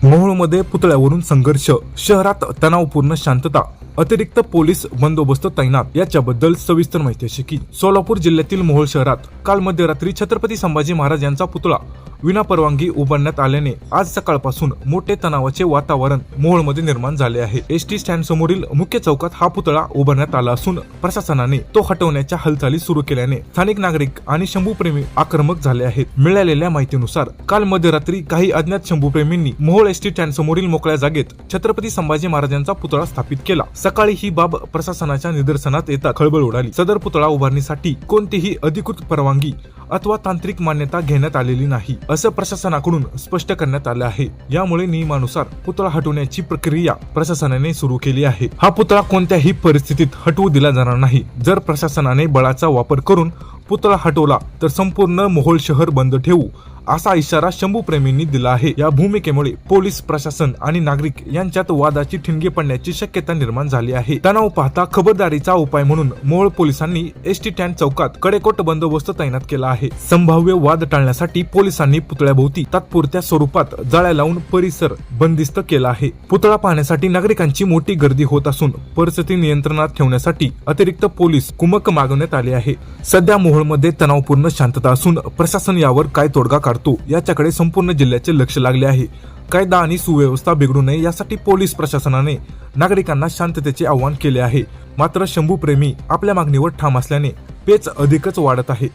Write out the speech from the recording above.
मोहोळमध्ये पुतळ्यावरून संघर्ष, शहरात तणावपूर्ण शांतता, अतिरिक्त पोलीस बंदोबस्त तैनात याच्याबद्दल सविस्तर माहिती अशी की सोलापूर जिल्ह्यातील मोहोळ शहरात काल मध्यरात्री छत्रपती संभाजी महाराज यांचा पुतळा विनापरवानगी उभारण्यात आल्याने आज सकाळपासून मोठे तणावाचे वातावरण मोहोळमध्ये निर्माण झाले आहे। एसटी स्टँड समोरील मुख्य चौकात हा पुतळा उभारण्यात आला असून प्रशासनाने तो हटवण्याच्या हालचाली सुरू केल्याने स्थानिक नागरिक आणि शंभूप्रेमी आक्रमक झाले आहेत। मिळालेल्या माहितीनुसार काल मध्यरात्री काही अज्ञात शंभूप्रेमींनी मोहोळ एसटी स्टँड समोरील मोकळ्या जागेत छत्रपती संभाजी महाराजांचा पुतळा स्थापित केला। सकाळी ही बाब प्रशासनाच्या निदर्शनात येता खळबळ उडाली। सदर पुतळा उभारणीसाठी कोणतीही अधिकृत परवानगी अथवा तांत्रिक मान्यता घेण्यात आलेली नाही असं प्रशासनाकडून स्पष्ट करण्यात आलं आहे। यामुळे नियमानुसार पुतळा हटवण्याची प्रक्रिया प्रशासनाने सुरू केली आहे। हा पुतळा कोणत्याही परिस्थितीत हटवू दिला जाणार नाही। जर प्रशासनाने बळाचा वापर करून पुतळा हटवला तर संपूर्ण मोहोळ शहर बंद ठेवू असा इशारा शंभूप्रेमींनी दिला आहे। या भूमिकेमुळे पोलीस प्रशासन आणि नागरिक यांच्यात वादाची ठिणगी पडण्याची शक्यता निर्माण झाली आहे। तणाव पाहता खबरदारीचा उपाय म्हणून मोहोळ पोलिसांनी एसटी स्टँड चौकात कडेकोट बंदोबस्त तैनात केला आहे। संभाव्य वाद टाळण्यासाठी पोलिसांनी पुतळ्याभोवती तात्पुरत्या स्वरूपात जाळ्या लावून परिसर बंदिस्त केला आहे। पुतळा पाहण्यासाठी नागरिकांची मोठी गर्दी होत असून परिस्थिती नियंत्रणात ठेवण्यासाठी अतिरिक्त पोलीस कुमक मागवण्यात आले आहे। सध्या मोहोळमध्ये तणावपूर्ण शांतता असून प्रशासन यावर काय तोडगा काढतो याच्याकडे संपूर्ण जिल्ह्याचे लक्ष लागले आहे। कायदा आणि सुव्यवस्था बिघडू नये यासाठी पोलीस प्रशासनाने नागरिकांना शांततेचे आवाहन केले आहे। मात्र शंभूप्रेमी आपल्या मागणीवर ठाम असल्याने पेच अधिकच वाढत आहे।